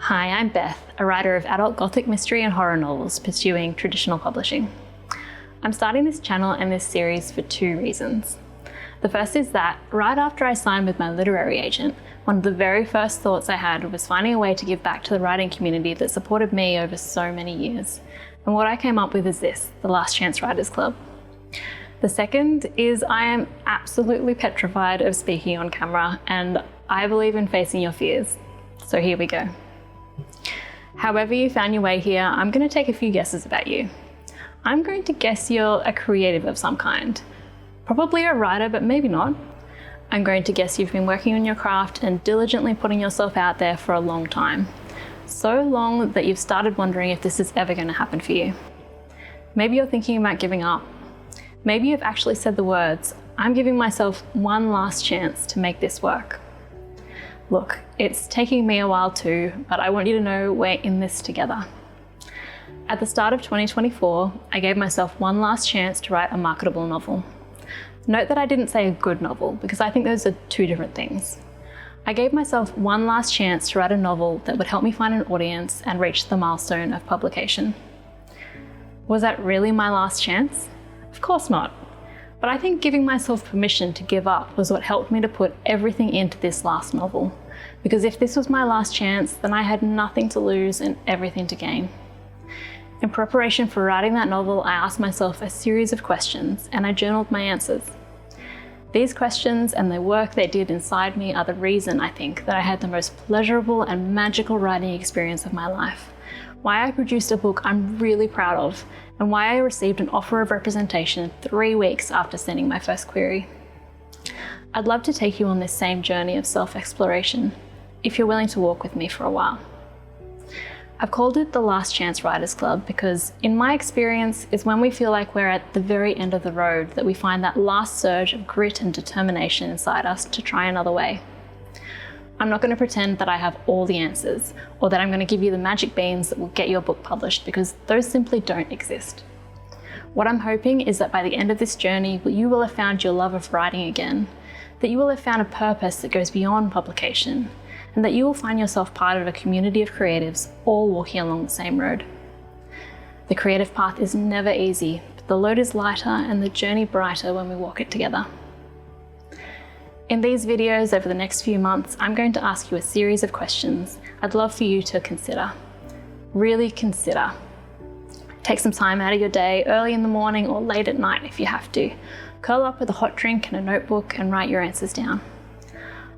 Hi, I'm Beth, a writer of adult gothic mystery and horror novels pursuing traditional publishing. I'm starting this channel and this series for two reasons. The first is that right after I signed with my literary agent, one of the very first thoughts I had was finding a way to give back to the writing community that supported me over so many years. And what I came up with is this, the Last Chance Writers Club. The second is I am absolutely petrified of speaking on camera, and I believe in facing your fears. So here we go. However you found your way here, I'm going to take a few guesses about you. I'm going to guess you're a creative of some kind. Probably a writer, but maybe not. I'm going to guess you've been working on your craft and diligently putting yourself out there for a long time. So long that you've started wondering if this is ever going to happen for you. Maybe you're thinking about giving up. Maybe you've actually said the words, I'm giving myself one last chance to make this work. Look, it's taking me a while too, but I want you to know we're in this together. At the start of 2024, I gave myself one last chance to write a marketable novel. Note that I didn't say a good novel, because I think those are two different things. I gave myself one last chance to write a novel that would help me find an audience and reach the milestone of publication. Was that really my last chance? Of course not. But I think giving myself permission to give up was what helped me to put everything into this last novel. Because if this was my last chance, then I had nothing to lose and everything to gain. In preparation for writing that novel, I asked myself a series of questions and I journaled my answers. These questions and the work they did inside me are the reason, I think, that I had the most pleasurable and magical writing experience of my life. Why I produced a book I'm really proud of, and why I received an offer of representation 3 weeks after sending my first query. I'd love to take you on this same journey of self-exploration, if you're willing to walk with me for a while. I've called it the Last Chance Writers Club because, in my experience, it's when we feel like we're at the very end of the road that we find that last surge of grit and determination inside us to try another way. I'm not going to pretend that I have all the answers, or that I'm going to give you the magic beans that will get your book published, because those simply don't exist. What I'm hoping is that by the end of this journey, you will have found your love of writing again, that you will have found a purpose that goes beyond publication, and that you will find yourself part of a community of creatives all walking along the same road. The creative path is never easy, but the load is lighter and the journey brighter when we walk it together. In these videos over the next few months, I'm going to ask you a series of questions I'd love for you to consider. Really consider. Take some time out of your day, early in the morning or late at night if you have to. Curl up with a hot drink and a notebook and write your answers down.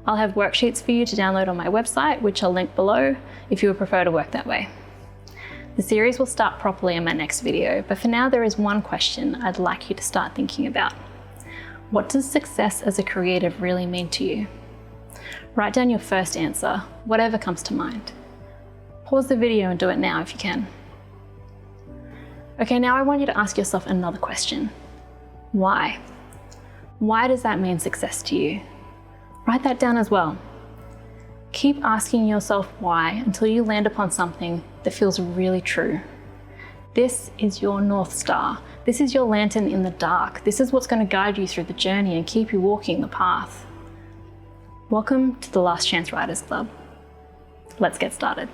I'll have worksheets for you to download on my website, which I'll link below if you would prefer to work that way. The series will start properly in my next video, but for now there is one question I'd like you to start thinking about. What does success as a creative really mean to you? Write down your first answer, whatever comes to mind. Pause the video and do it now if you can. Okay, now I want you to ask yourself another question. Why? Why does that mean success to you? Write that down as well. Keep asking yourself why until you land upon something that feels really true. This is your North Star. This is your lantern in the dark. This is what's going to guide you through the journey and keep you walking the path. Welcome to the Last Chance Writers Club. Let's get started.